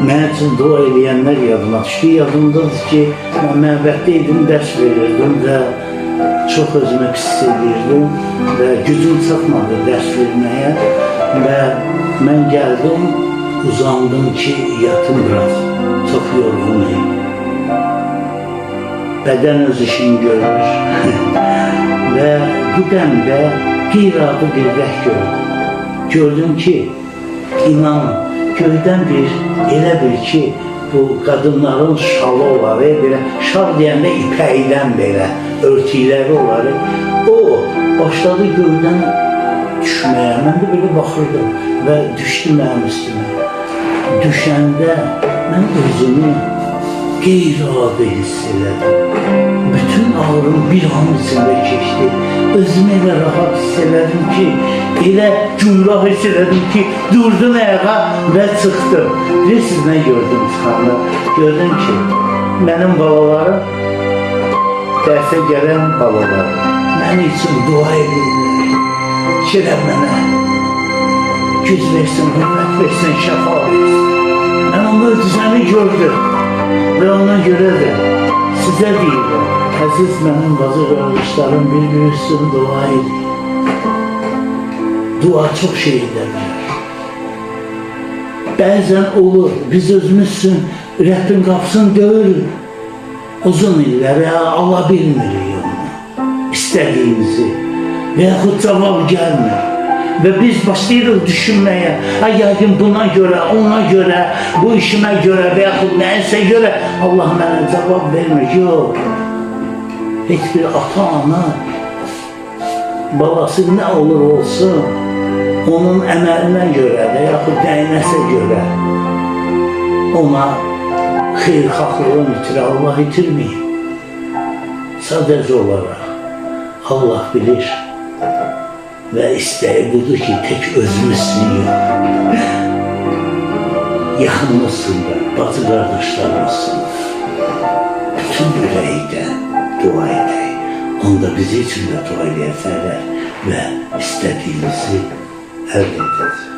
Mənim üçün dua eləyənlər yadıma düşdü. Yadımdadır ki, mən məbəddə idim, dərs verirdim və çox özümü pis edirdim və gücüm çatmadı dərs verməyə və mən gəldim, uzandım ki, yatım biraz, çox yorğunuyum. Bədən öz işini görür və bu dəmdə qeyri-adi bir vəh gördüm. Gördüm ki, inan, göydən elə bir ki, bu qadınların şalı olar, belə şal deyəndə ipəkdən belə örtükləri olar. O başladı göydən düşməyə, mən də belə baxırdım və düşdü mənim üstümə. Düşəndə mən özümü qeyri-adi hiss elədim. Bütün ağrım bir an içində keçdi. Özümü elə rahat hiss elədim ki, elə gümrah hiss elədim ki, durdum ayağa və çıxdım. Bilirsiniz nə gördüm çıxanda? Gördüm ki, mənim balalarım, dərsə gələn balalarım, mənim üçün dua edirlər. Kirəm mənə güc versin, hürmət versin, şəfa versin. Mən o möcüzəni gördüm və ona görə də sizə deyirəm, əziz mənim bazı qardaşlarım, bir üstün dua edin. Dua çox şey edə bilər. Bəzən olur, biz özümüz üçün Rəbbin qapısını döyürük. Uzun illərə ala bilmirik onu, istədiyimizi və yaxud cavab gəlmir. Və biz başlayırıq düşünməyə, yəqin buna görə, ona görə, bu işimə görə və yaxud nəyəsə görə Allah mənə cavab vermir. Yox, heç bir ata-ana balası nə olur olsun, onun əməlinə görə və yaxud nəyinəsə görə ona xeyirxahlığını itirə, Allah itirməyib. Sadəcə olaraq Allah bilir və istəyi budur ki, tək özümüzsün yox. Yaxınımızsın da, bacı qardaşlarımızsın da. Bütün ürəkdən dua edək. Onda bizi üçün də dua edəcəklər və istədiyimizi əldə edəcək.